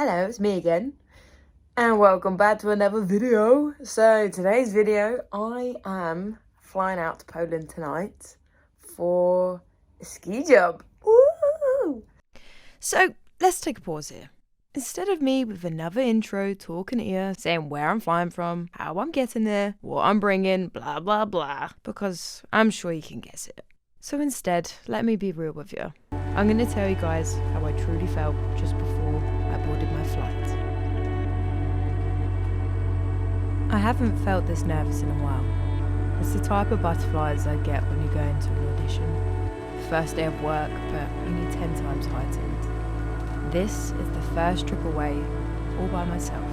Hello, it's me again, and welcome back to another video. So today's video, I am flying out to Poland tonight for a ski job. Woo! So let's take a pause here. Instead of me with another intro, talking here, saying where I'm flying from, how I'm getting there, what I'm bringing, blah blah blah, because I'm sure you can guess it. So instead, let me be real with you. I'm going to tell you guys how I truly felt just before I boarded my flight. I haven't felt this nervous in a while. It's the type of butterflies I get when you go into an audition. First day of work, but only 10 times heightened. This is the first trip away, all by myself.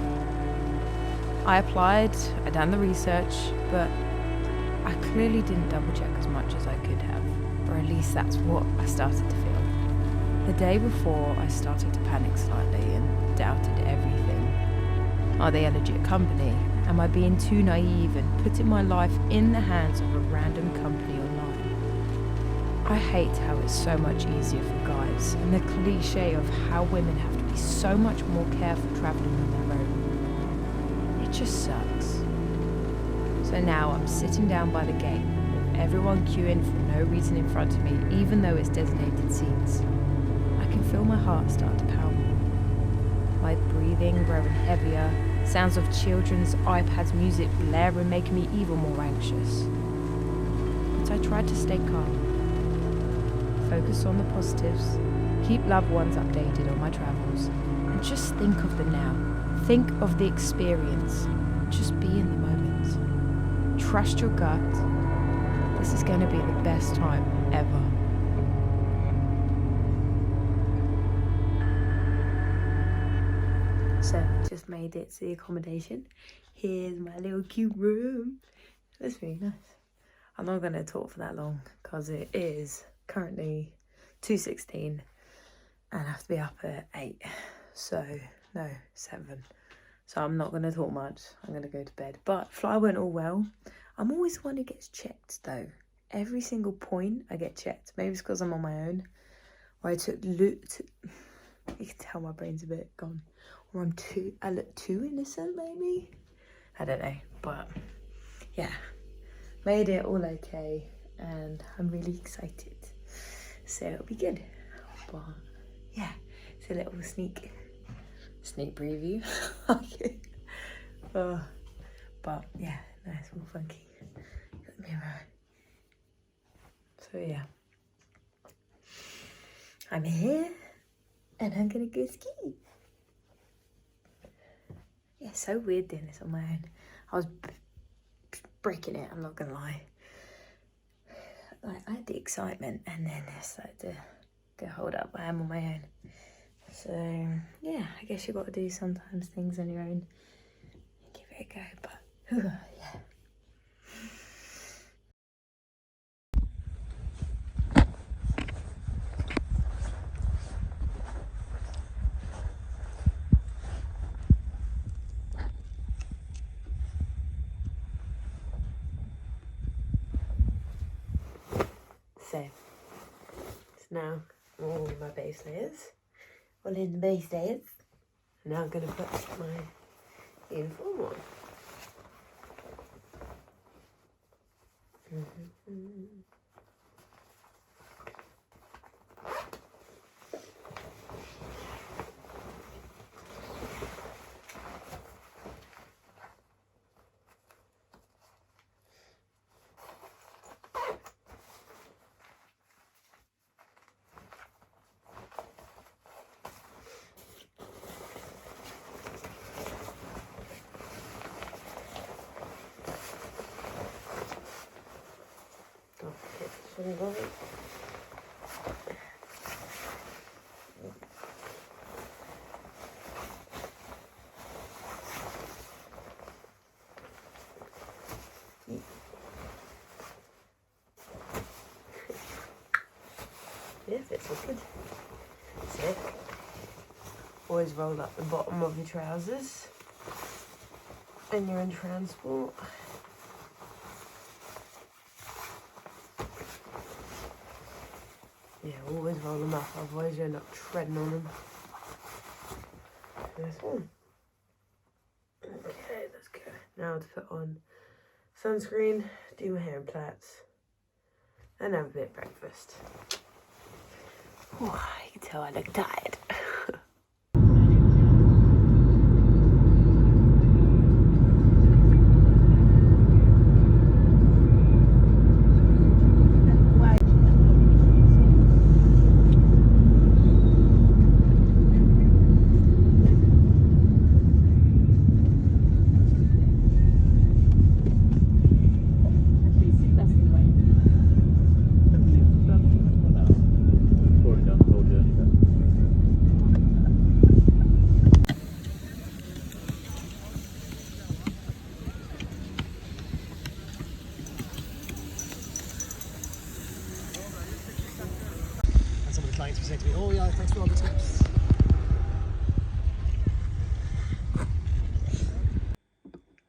I applied, I done the research, but I clearly didn't double check as much as I could have, or at least that's what I started to feel. The day before, I started to panic slightly and doubted everything. Are they a legit company? Am I being too naive and putting my life in the hands of a random company online? I hate how it's so much easier for guys, and the cliche of how women have to be so much more careful travelling on their own. It just sucks. So now I'm sitting down by the gate, with everyone queuing for no reason in front of me, even though it's designated seats. I can feel my heart start to pound. My breathing growing heavier, sounds of children's iPads music blaring making me even more anxious. But I tried to stay calm, focus on the positives, keep loved ones updated on my travels, and just think of the now. Think of the experience. Just be in the moment. Trust your gut. This is going to be the best time ever. So, just made it to the accommodation. Here's my little cute room. That's really nice. I'm not going to talk for that long because it is currently 2:16 and I have to be up at 8. So, no, 7. So I'm not going to talk much. I'm going to go to bed. But fly went all well. I'm always the one who gets checked though. Every single point I get checked. Maybe it's because I'm on my own. Or I took loot. You can tell my brain's a bit gone. Or I look too innocent maybe? I don't know. But yeah. Made it all okay. And I'm really excited. So it'll be good. But yeah. It's a little sneak preview. But yeah, nice, all funky. Got the mirror. So yeah, I'm here and I'm gonna go ski. Yeah, so weird doing this on my own. I was breaking it, I'm not gonna lie. Like, I had the excitement and then it's like to go, hold up, I am on my own. So yeah, I guess you got to do sometimes things on your own. Give it a go, but yeah. So it's now all my base layers. All in the base layers. Now I'm going to put my uniform on. Yes, it's all good. That's it. Always roll up the bottom of your trousers when you're in transport. Yeah, always roll them up, otherwise you end up treading on them. this one. Okay, let's go. Now to put on sunscreen, do my hair in plaits, and have a bit of breakfast. Oh, you can tell I look tired. Clients were saying to me, oh yeah, thanks for all the tips.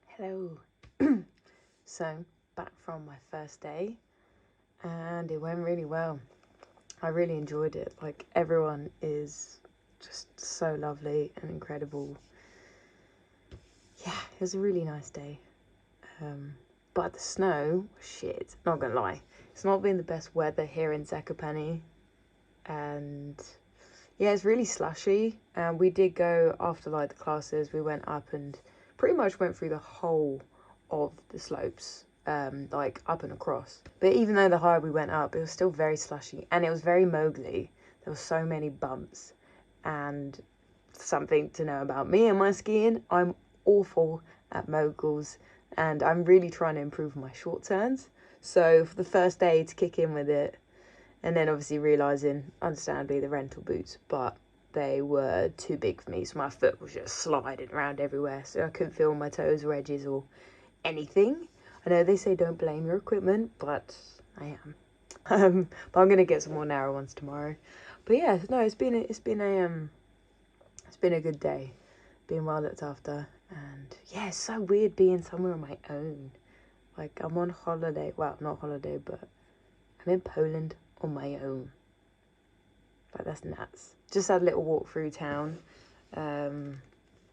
Hello. So, back from my first day, and it went really well. I really enjoyed it. Like, everyone is just so lovely and incredible. Yeah, it was a really nice day. But the snow, shit, not gonna lie. It's not been the best weather here in Zakopane. And yeah, it's really slushy. And we did go after like the classes, we went up and pretty much went through the whole of the slopes, like up and across. But even though the higher we went up, it was still very slushy and it was very mogly. There were so many bumps. And something to know about me and my skiing, I'm awful at moguls and I'm really trying to improve my short turns. So for the first day to kick in with it, and then obviously realising, understandably, the rental boots, but they were too big for me, so my foot was just sliding around everywhere, so I couldn't feel my toes or edges or anything. I know they say don't blame your equipment, but I am. But I'm gonna get some more narrow ones tomorrow. But yeah, no, it's been a good day, being well looked after, and yeah, it's so weird being somewhere on my own. Like, I'm on holiday, well, not holiday, but I'm in Poland on my own. Like, that's nuts. Just had a little walk through town, in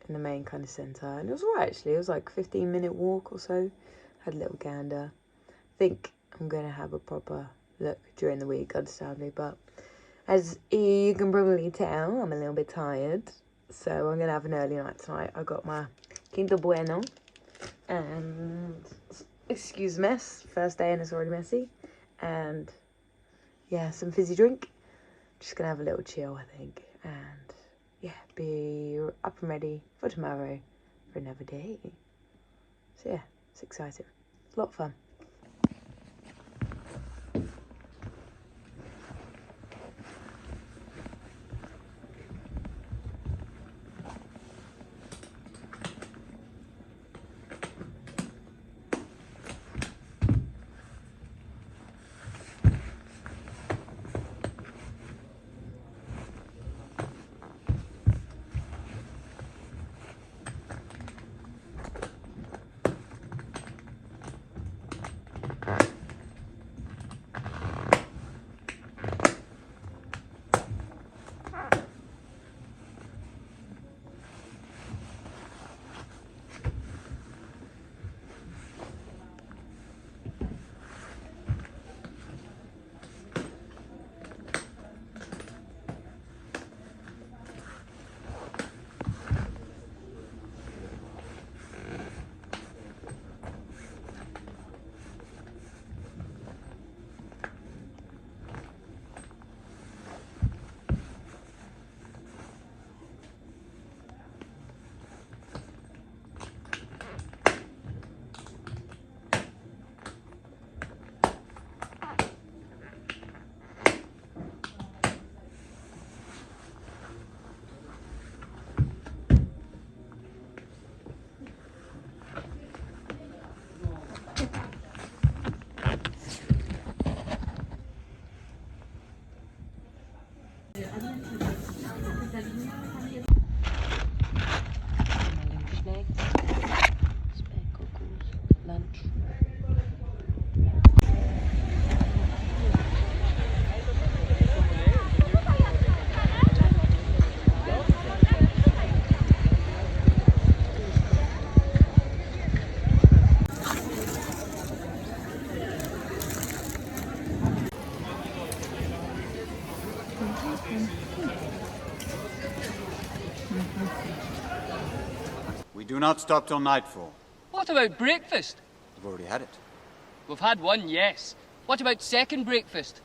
the main kind of centre, and it was alright actually. It was like a 15-minute walk or so. Had a little gander. Think I'm gonna have a proper look during the week, understandably, but as you can probably tell, I'm a little bit tired, so I'm gonna have an early night tonight. I got my Quinto Bueno, and excuse mess, first day and it's already messy, and yeah, some fizzy drink. Just gonna have a little chill, I think, and yeah, be up and ready for tomorrow for another day. So yeah, it's exciting. A lot of fun. We do not stop till nightfall. What about breakfast? We've already had it. We've had one, yes. What about second breakfast?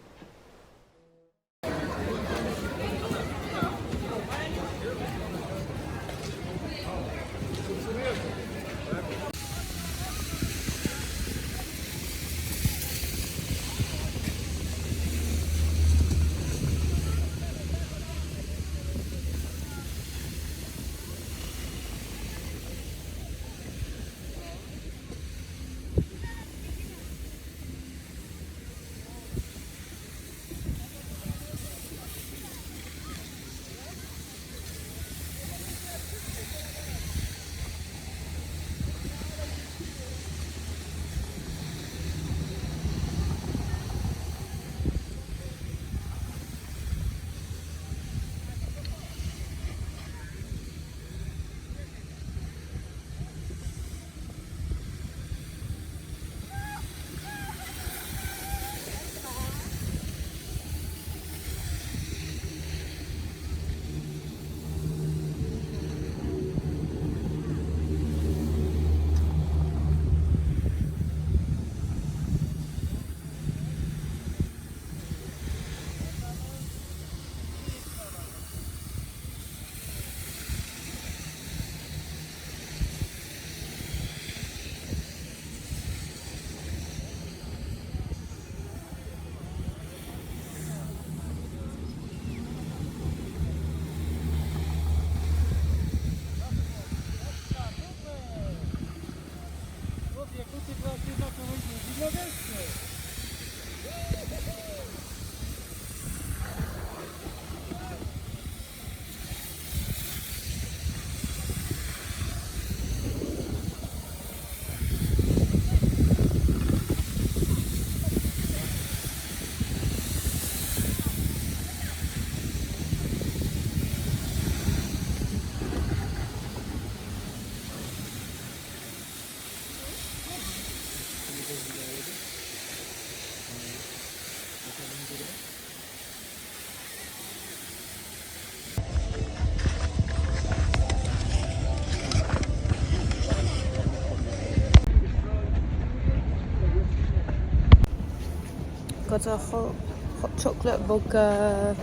Got a hot chocolate vodka,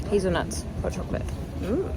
hazelnuts, hot chocolate. Ooh.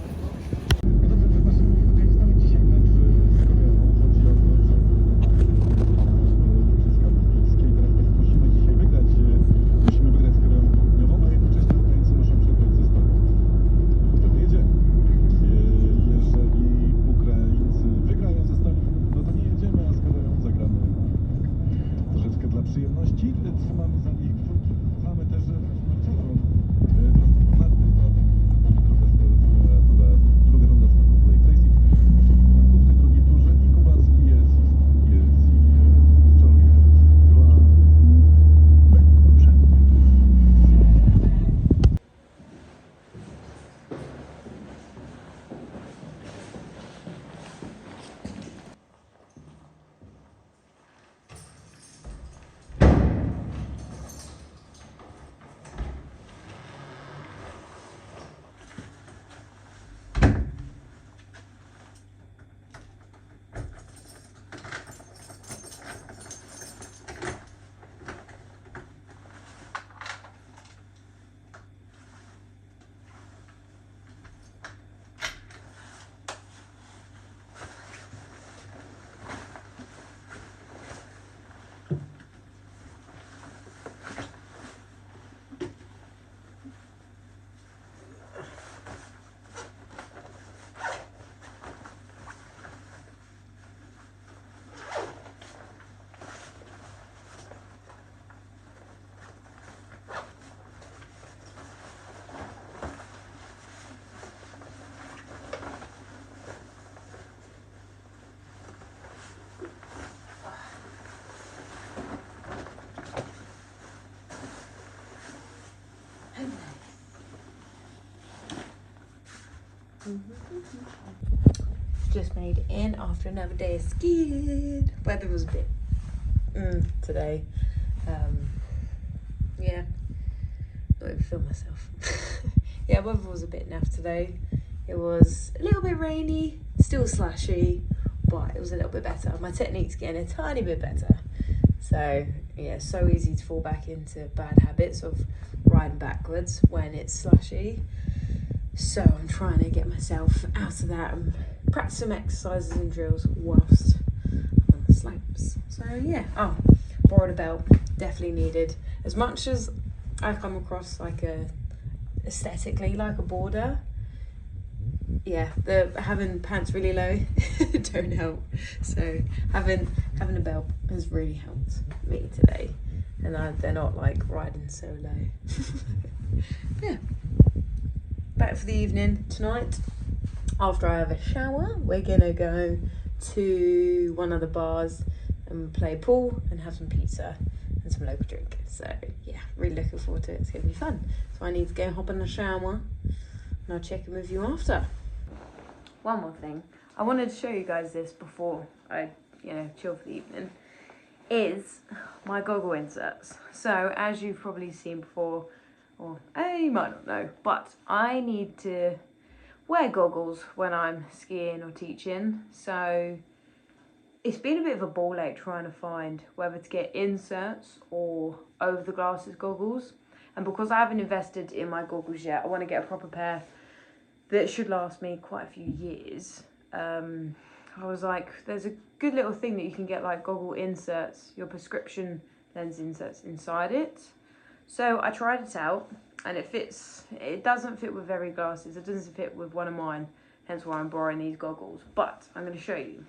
Just made it in after another day of skiing. Weather was a bit today. Yeah, not even feel myself. Yeah, weather was a bit naff today. It was a little bit rainy, still slashy, but it was a little bit better. My technique's getting a tiny bit better. So yeah, so easy to fall back into bad habits of riding backwards when it's slushy. So I'm trying to get myself out of that and practice some exercises and drills whilst I'm on the slopes. So yeah, oh, borrowed a belt, definitely needed. As much as I come across like aesthetically like a boarder, yeah, the having pants really low don't help. So having a belt has really helped me today, and they're not like riding so low. Yeah, back for the evening tonight. After I have a shower, we're gonna go to one of the bars and play pool and have some pizza and some local drink. So yeah, really looking forward to it. It's gonna be fun. So I need to go hop in the shower and I'll check in with you after. One more thing, I wanted to show you guys this before I, chill for the evening, is my goggle inserts. So as you've probably seen before, or you might not know, but I need to wear goggles when I'm skiing or teaching. So it's been a bit of a ball ache trying to find whether to get inserts or over the glasses goggles. And because I haven't invested in my goggles yet, I want to get a proper pair that should last me quite a few years. I was like, there's a good little thing that you can get, like goggle inserts, your prescription lens inserts inside it. So I tried it out and it fits. It doesn't fit with every glasses. It doesn't fit with one of mine, hence why I'm borrowing these goggles. But I'm going to show you.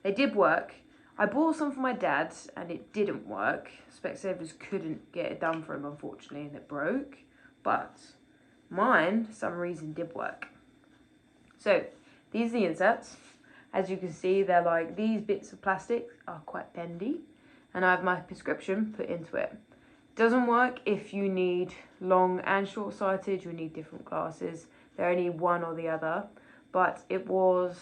They did work. I bought some for my dad and it didn't work. Specsavers couldn't get it done for him, unfortunately, and it broke. But mine, for some reason, did work. So these are the inserts. As you can see, they're like, these bits of plastic are quite bendy, and I have my prescription put into it. Doesn't work if you need long and short sighted. You need different glasses. They're only one or the other, but it was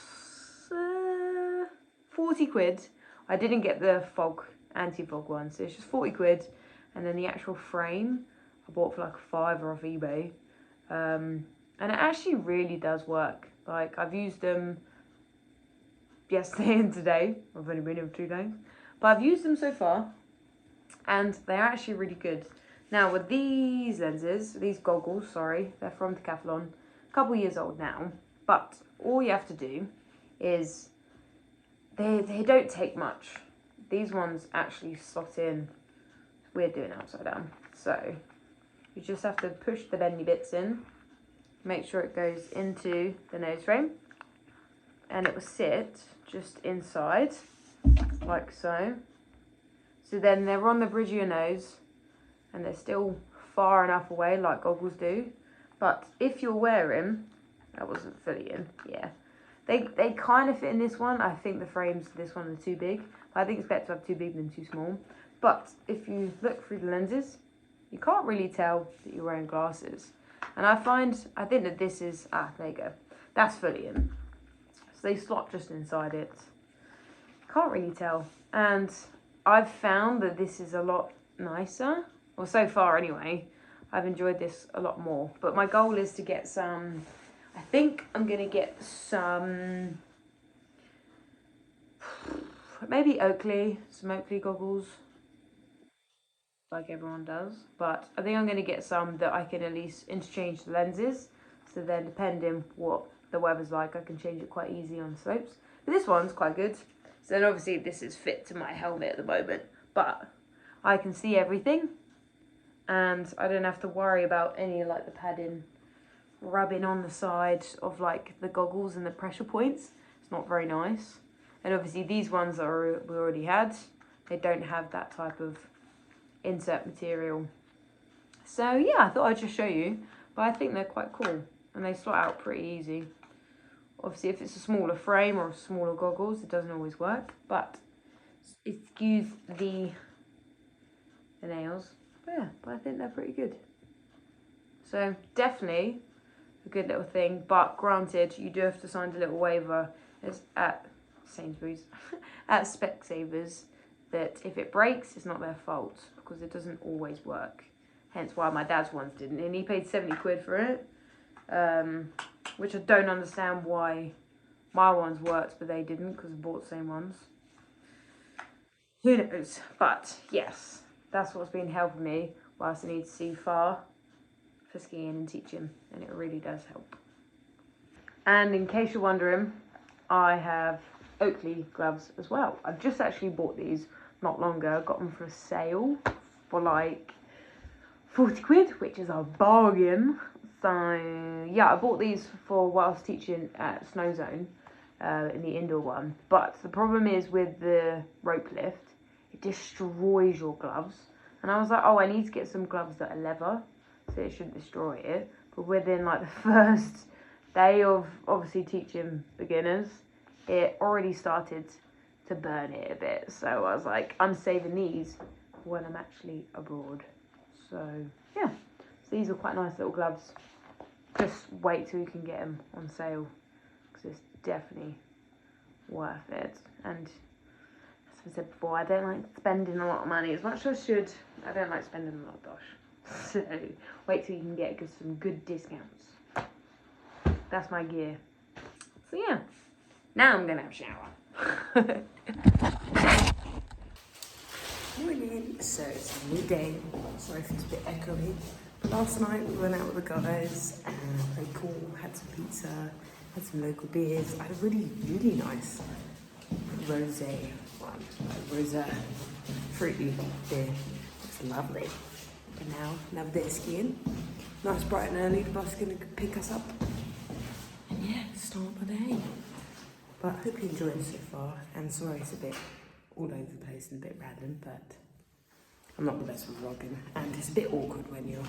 40 quid. I didn't get the fog, anti-fog one, so it's just 40 quid. And then the actual frame I bought for like a £5 off eBay. And it actually really does work. Like, I've used them yesterday and today. I've only been here for 2 days, but I've used them so far and they're actually really good. Now with these lenses, these goggles, sorry, they're from Decathlon, a couple years old now, but all you have to do is, they don't take much. These ones actually slot in. We're doing it upside down. So you just have to push the bendy bits in, make sure it goes into the nose frame, and it will sit just inside, like so. So then they're on the bridge of your nose, and they're still far enough away like goggles do. But if you're wearing, that wasn't fully in, yeah. They kind of fit in this one. I think the frames for this one are too big, but I think it's better to have too big than too small. But if you look through the lenses, you can't really tell that you're wearing glasses. And I think that this is, there you go. That's fully in. So they slot just inside it. Can't really tell. And I've found that this is a lot nicer. Well, so far anyway. I've enjoyed this a lot more. But my goal is to get some, I think I'm going to get some, maybe some Oakley goggles, like everyone does. But I think I'm going to get some that I can at least interchange the lenses. So then depending what the weather's like, I can change it quite easy on slopes. But this one's quite good. So then obviously this is fit to my helmet at the moment, but I can see everything and I don't have to worry about any like the padding rubbing on the side of like the goggles and the pressure points. It's not very nice. And obviously these ones that we already had, they don't have that type of insert material. So yeah, I thought I'd just show you, but I think they're quite cool and they slot out pretty easy. Obviously, if it's a smaller frame or smaller goggles, it doesn't always work, but excuse the nails. But yeah, but I think they're pretty good. So definitely a good little thing, but granted, you do have to sign a little waiver at Sainsbury's, at Specsavers, that if it breaks, it's not their fault, because it doesn't always work. Hence why my dad's ones didn't, and he paid 70 quid for it. which I don't understand why my ones worked but they didn't, because I bought the same ones. Who knows? But yes, that's what's been helping me whilst I need to see far for skiing and teaching, and it really does help. And in case you're wondering, I have Oakley gloves as well. I've just actually bought these not long ago. Got them for a sale for like 40 quid, which is a bargain. So yeah, I bought these for while I was teaching at Snow Zone, in the indoor one. But the problem is with the rope lift, it destroys your gloves. And I was like, oh, I need to get some gloves that are leather, so it shouldn't destroy it. But within like the first day of obviously teaching beginners, it already started to burn it a bit. So I was like, I'm saving these for when I'm actually abroad. So yeah, so these are quite nice little gloves. Just wait till you can get them on sale, because it's definitely worth it. And as I said before, I don't like spending a lot of money as much as I should. I don't like spending a lot, gosh. So wait till you can get some good discounts. That's my gear. So yeah, now I'm gonna have a shower. Morning. So it's a new day. Sorry if it's a bit echoey. But last night we went out with the guys and played pool, had some pizza, had some local beers. I had a really, really nice rosé one, rosé fruity beer. It's lovely. And now another day of skiing. Nice bright and early. The bus is gonna pick us up. And yeah, start the day. But I hope you enjoyed it so far. And sorry it's a bit all over the place and a bit random, but I'm not the best with vlogging. And it's a bit awkward when you're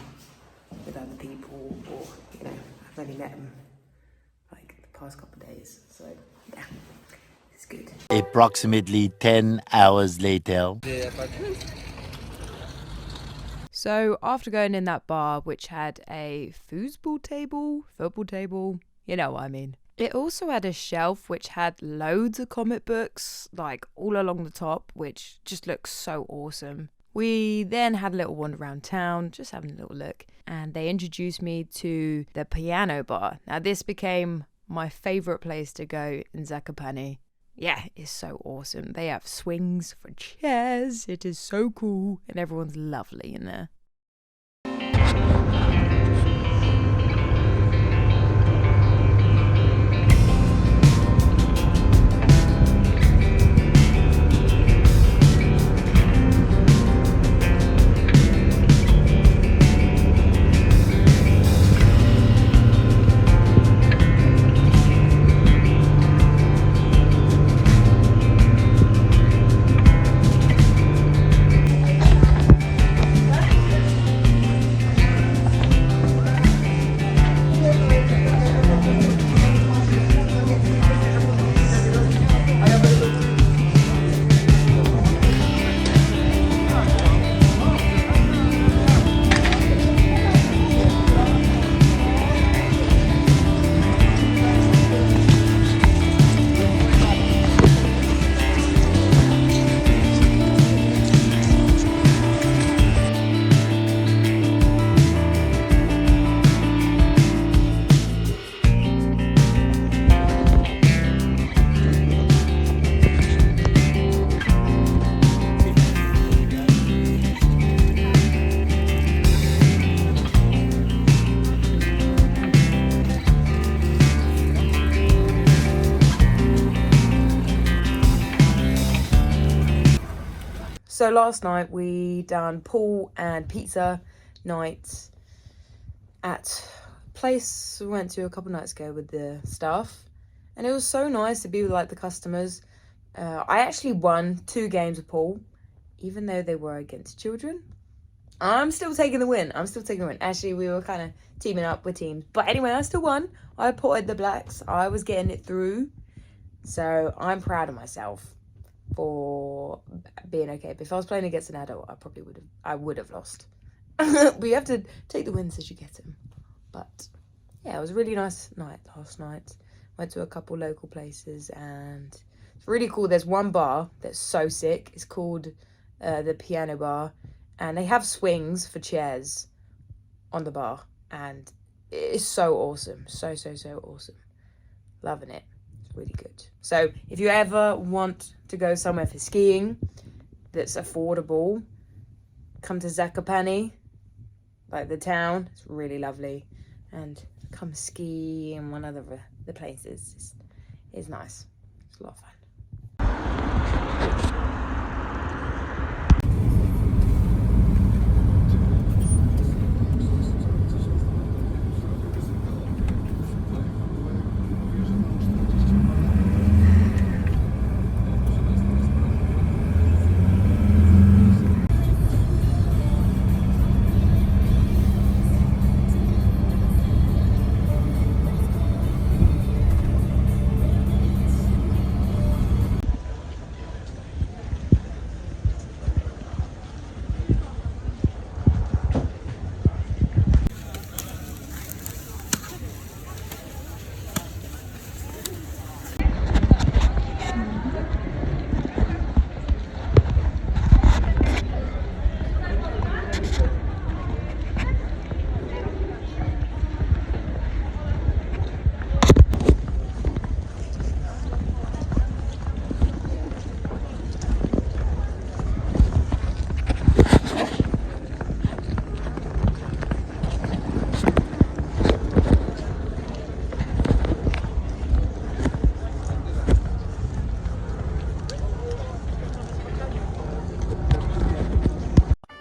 with other people, or, you know, I've only met them like the past couple of days. So yeah, it's good. Approximately 10 hours later. So after going in that bar, which had a football table, you know what I mean. It also had a shelf which had loads of comic books, like all along the top, which just looks so awesome. We then had a little wander around town, just having a little look, and they introduced me to the piano bar. Now this became my favourite place to go in Zakopane. Yeah, it's so awesome. They have swings for chairs. It is so cool, and everyone's lovely in there. So last night we done pool and pizza night at a place we went to a couple nights ago with the staff, and it was so nice to be with like the customers. I actually won 2 games of pool, even though they were against children. I'm still taking the win. Actually, we were kind of teaming up with teams, but anyway, I still won. I potted the blacks. I was getting it through, so I'm proud of myself for being okay. But if I was playing against an adult, I would have lost. But you have to take the wins as you get them. But yeah, it was a really nice night last night. Went to a couple local places and it's really cool. There's one bar that's so sick. It's called the Piano Bar, and they have swings for chairs on the bar, and it's so awesome. So awesome. Loving it. It's really good. So if you ever want to go somewhere for skiing that's affordable, come to Zakopane, like the town. It's really lovely. And come ski in one of the places. It's nice. It's a lot of fun.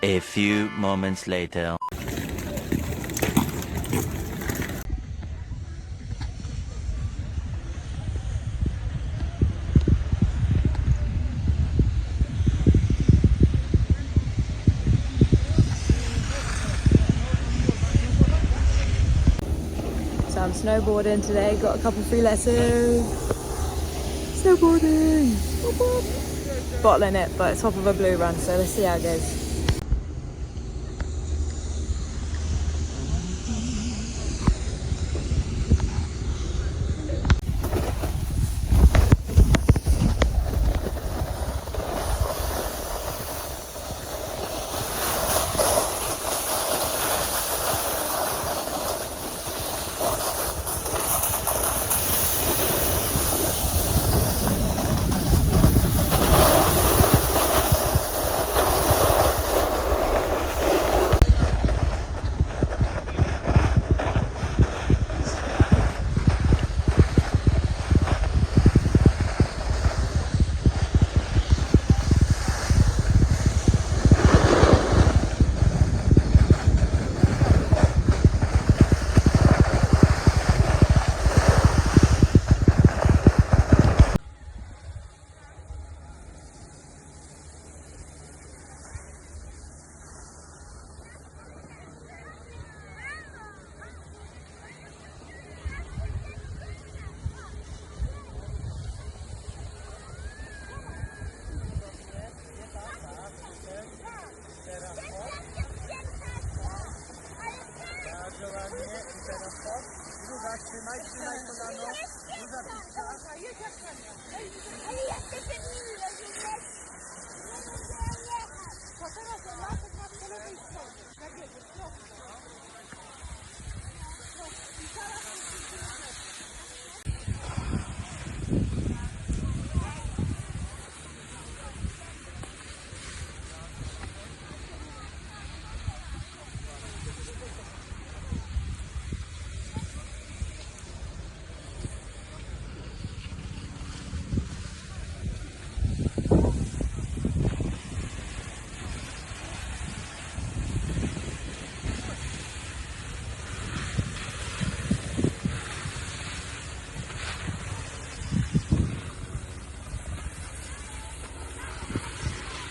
A few moments later. So I'm snowboarding today. Got a couple free lessons. Snowboarding. Bottling it, but it's off of a blue run, so let's see how it goes.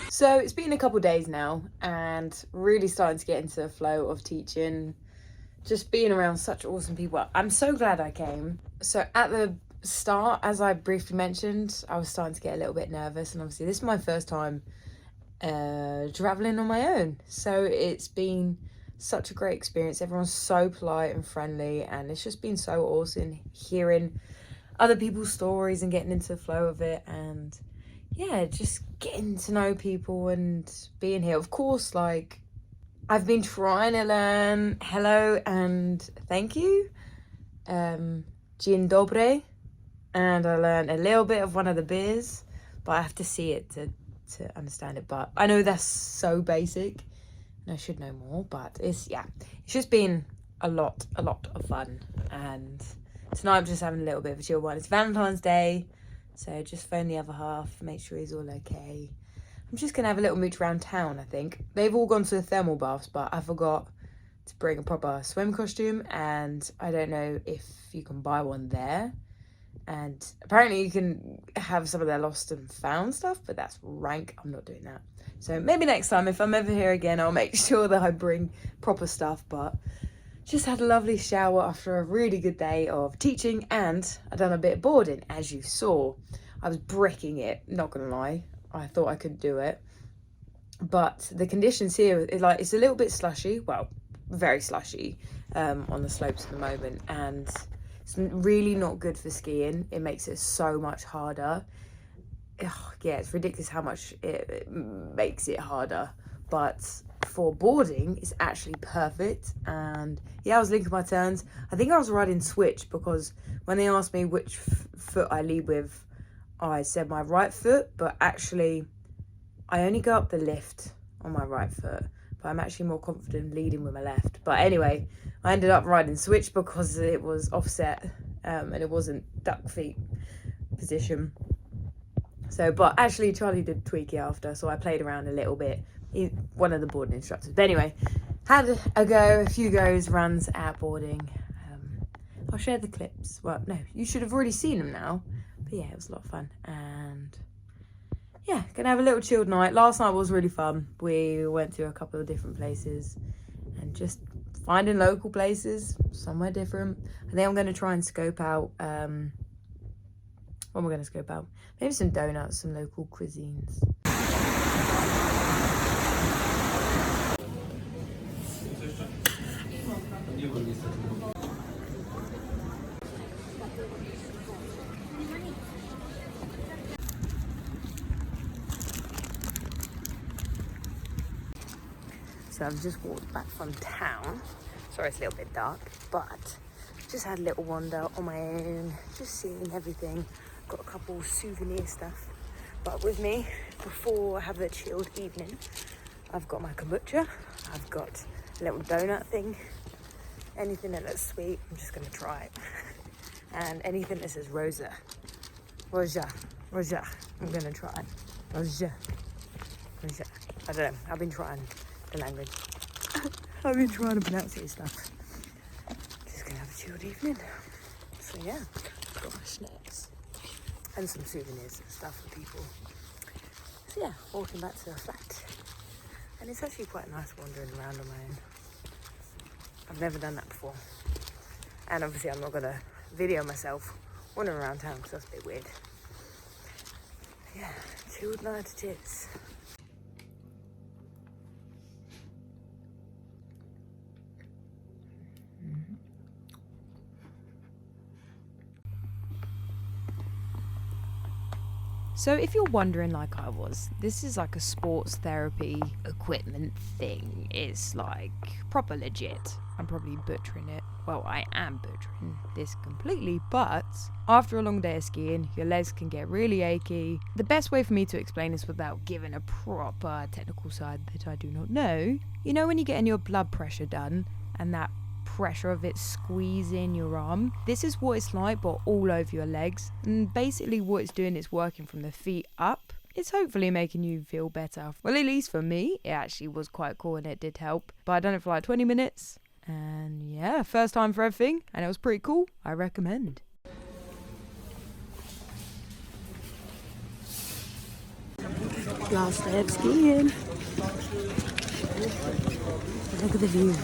So it's been a couple days now and really starting to get into the flow of teaching, just being around such awesome people. I'm so glad I came. So at the start, as I briefly mentioned, I was starting to get a little bit nervous, and obviously this is my first time traveling on my own. So it's been such a great experience. Everyone's so polite and friendly, and it's just been so awesome hearing other people's stories and getting into the flow of it, and yeah, just getting to know people and being here. Of course, like, I've been trying to learn hello and thank you. Dzień dobry. And I learned a little bit of one of the beers, but I have to see it to understand it. But I know that's so basic and I should know more, but it's just been a lot of fun. And tonight I'm just having a little bit of a chill one. It's Valentine's Day, so just phone the other half, make sure he's all okay. I'm just gonna have a little mooch around town, I think. They've all gone to the thermal baths, but I forgot to bring a proper swim costume, and I don't know if you can buy one there. And apparently you can have some of their lost and found stuff, but that's rank. I'm not doing that. So maybe next time, if I'm ever here again, I'll make sure that I bring proper stuff. But just had a lovely shower after a really good day of teaching, and I done a bit of boarding, as you saw. I was bricking it, not gonna lie. I thought I could do it. But the conditions here, it's a little bit slushy, well, very slushy on the slopes at the moment, and it's really not good for skiing. It makes it so much harder. Ugh, yeah, it's ridiculous how much it makes it harder. But for boarding, it's actually perfect. And yeah, I was linking my turns. I think I was riding switch because when they asked me which foot I lead with, I said my right foot, but actually I only go up the lift on my right foot, but I'm actually more confident leading with my left. But anyway, I ended up riding switch because it was offset and it wasn't duck feet position. So, but actually Charlie did tweak it after, so I played around a little bit. One of the boarding instructors. But anyway, had a few goes, runs at boarding. I'll share the clips. Well, no, you should have already seen them now. But yeah, it was a lot of fun. And yeah, gonna have a little chilled night. Last night was really fun. We went to a couple of different places and just finding local places, somewhere different. I think I'm gonna try and scope out, what am I gonna scope out? Maybe some donuts, some local cuisines. So I've just walked back from town. Sorry, it's a little bit dark, but just had a little wander on my own, just seeing everything. Got a couple souvenir stuff. But with me, before I have the chilled evening, I've got my kombucha. I've got a little donut thing. Anything that looks sweet, I'm just gonna try it. And anything that says Rosa, I'm gonna try. Rosa. I don't know, I've been trying the language. I've been trying to pronounce these stuff. Just gonna have a chilled evening. So yeah, got my snacks and some souvenirs and stuff for people. So yeah, walking back to the flat. And it's actually quite nice wandering around on my own. I've never done that before. And obviously I'm not gonna video myself wandering around town because that's a bit weird. But yeah, chilled night it is. So if you're wondering like I was, this is like a sports therapy equipment thing. It's like proper legit. I'm probably butchering it. Well, I am butchering this completely, but after a long day of skiing, your legs can get really achy. The best way for me to explain this without giving a proper technical side that I do not know, you know when you're getting your blood pressure done and that pressure of it squeezing your arm, this is what it's like but all over your legs, and basically what it's doing is working from the feet up. It's hopefully making you feel better. Well, at least for me, it actually was quite cool and it did help. But I done it for like 20 minutes and yeah, first time for everything and it was pretty cool. I recommend. Last day of skiing. Look at the view.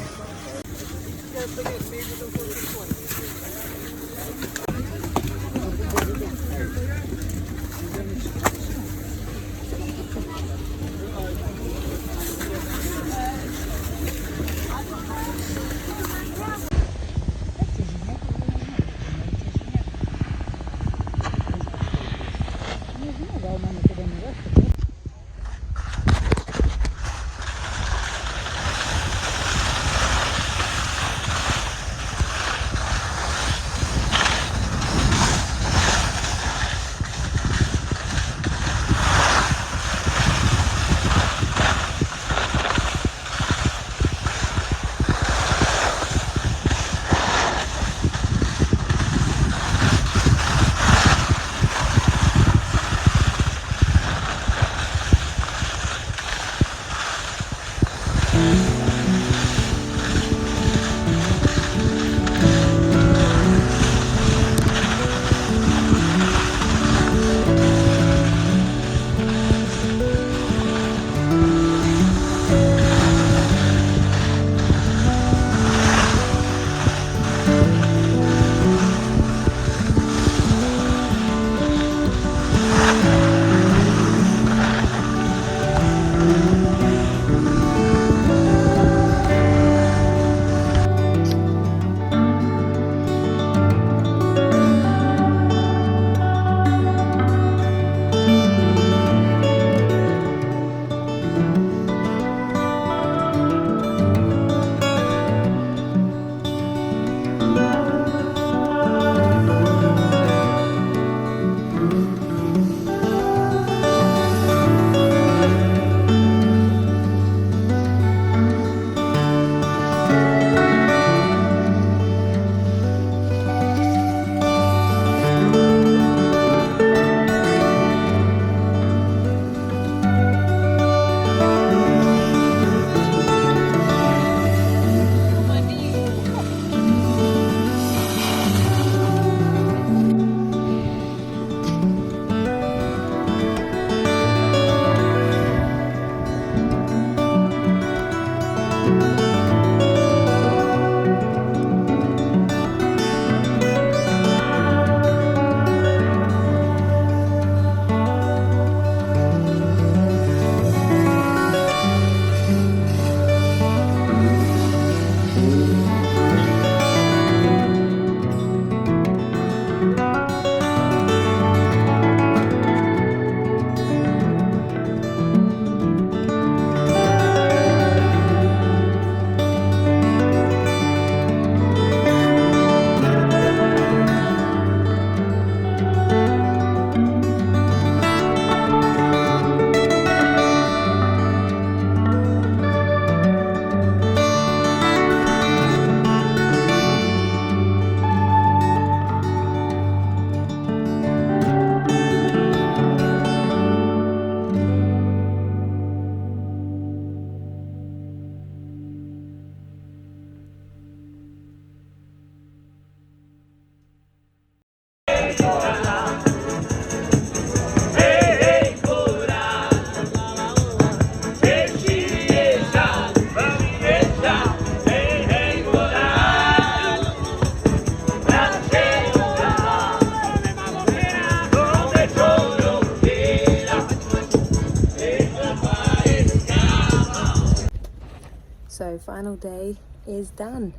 final day is done.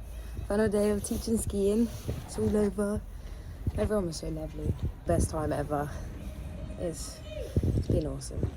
Final day of teaching skiing. It's all over. Everyone was so lovely. Best time ever. It's been awesome.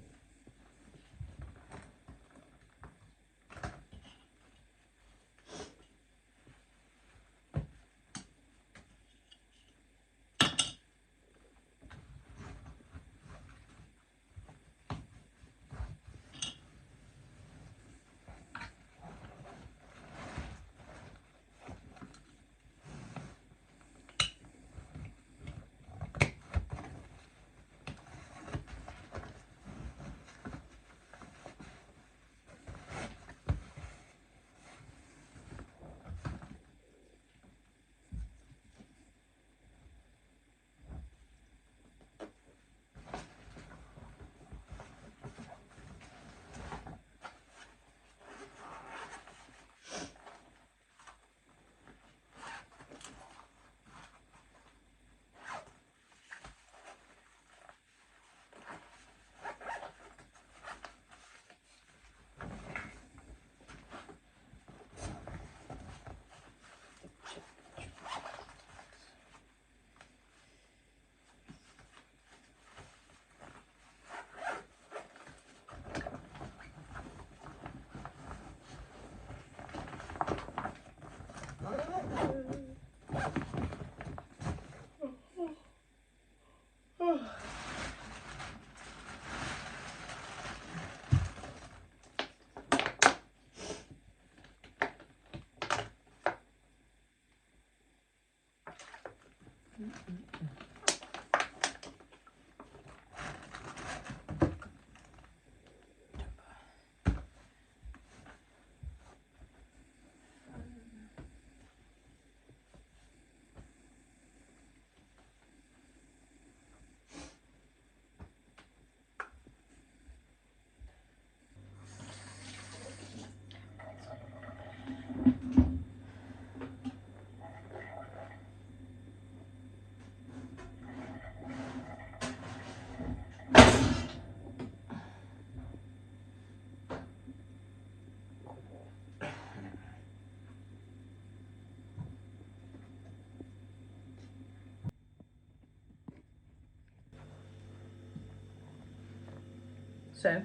So,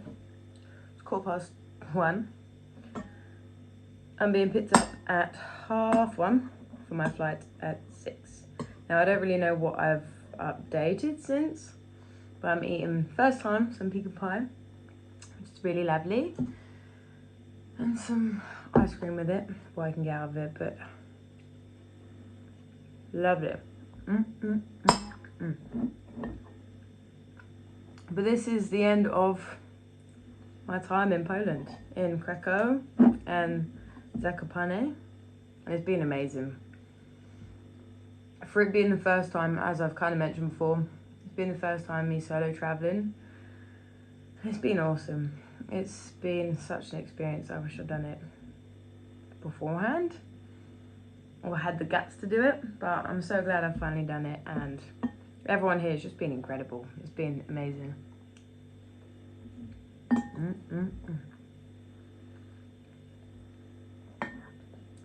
it's 1:15. I'm being picked up at 1:30 for my flight at 6. Now, I don't really know what I've updated since, but I'm eating first time some pecan pie, which is really lovely, and some ice cream with it, what I can get out of it, but lovely. But this is the end of my time in Poland, in Krakow and Zakopane, and it's been amazing. For it being the first time, as I've kind of mentioned before, it's been the first time me solo travelling. It's been awesome. It's been such an experience. I wish I'd done it beforehand, or had the guts to do it, but I'm so glad I've finally done it, and everyone here has just been incredible. It's been amazing.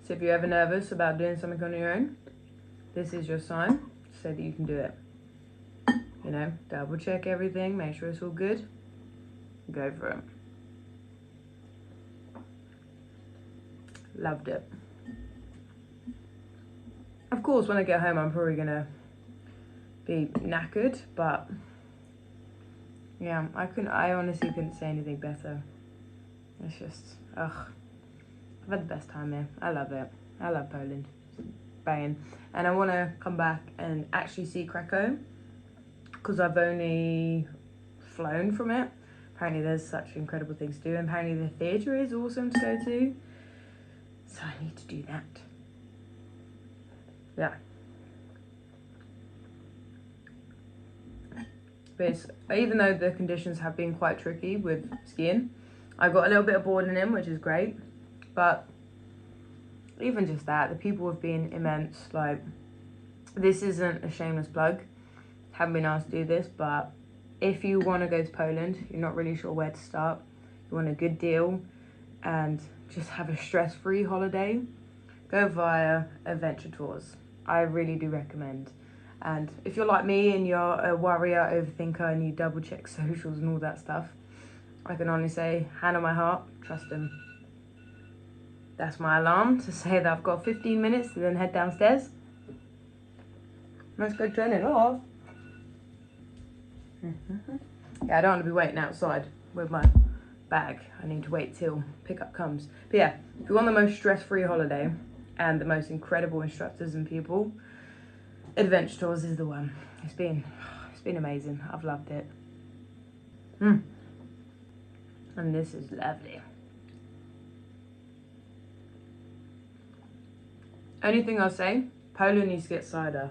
So if you're ever nervous about doing something on your own, this is your sign to say that you can do it. You know, double check everything, make sure it's all good, go for it. Loved it. Of course, when I get home, I'm probably gonna be knackered, but yeah, I honestly couldn't say anything better. It's just, ugh. I've had the best time here. I love it. I love Poland. It's banging. And I want to come back and actually see Krakow, because I've only flown from it. Apparently there's such incredible things to do, and apparently the theatre is awesome to go to. So I need to do that. Yeah. But even though the conditions have been quite tricky with skiing, I got a little bit of boarding in, which is great. But even just that, the people have been immense. Like, this isn't a shameless plug. Haven't been asked to do this, but if you want to go to Poland, you're not really sure where to start, you want a good deal, and just have a stress-free holiday, go via adventure tours. I really do recommend. And if you're like me and you're a worrier, overthinker, and you double check socials and all that stuff, I can only say, hand on my heart, trust them. That's my alarm to say that I've got 15 minutes to then head downstairs. Let's go turn it off. Yeah, I don't want to be waiting outside with my bag. I need to wait till pickup comes. But yeah, if you want the most stress-free holiday and the most incredible instructors and people, Adventure Tours is the one. It's been amazing. I've loved it. And this is lovely. Only thing I'll say, Polo needs to get cider.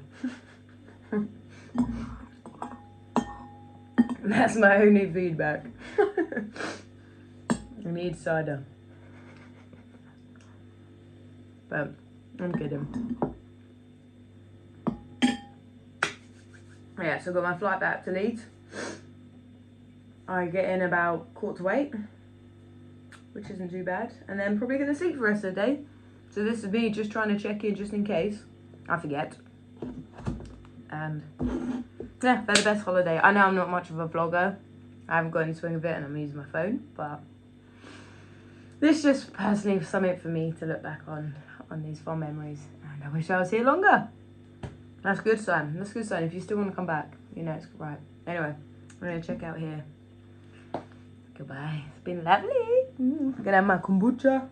That's my only feedback. I need cider. But I'm kidding. Yeah, so I got my flight back to Leeds. I get in about 7:45, which isn't too bad. And then probably going to sleep for the rest of the day. So this is me just trying to check in just in case I forget. And yeah, they're the best holiday. I know I'm not much of a vlogger. I haven't got in the swing of it and I'm using my phone. But this is just personally something for me to look back on these fond memories. And I wish I was here longer. That's good, son. That's good, son. If you still want to come back, you know it's right. Anyway, I'm going to check out here. Goodbye. It's been lovely. I'm going to have my kombucha.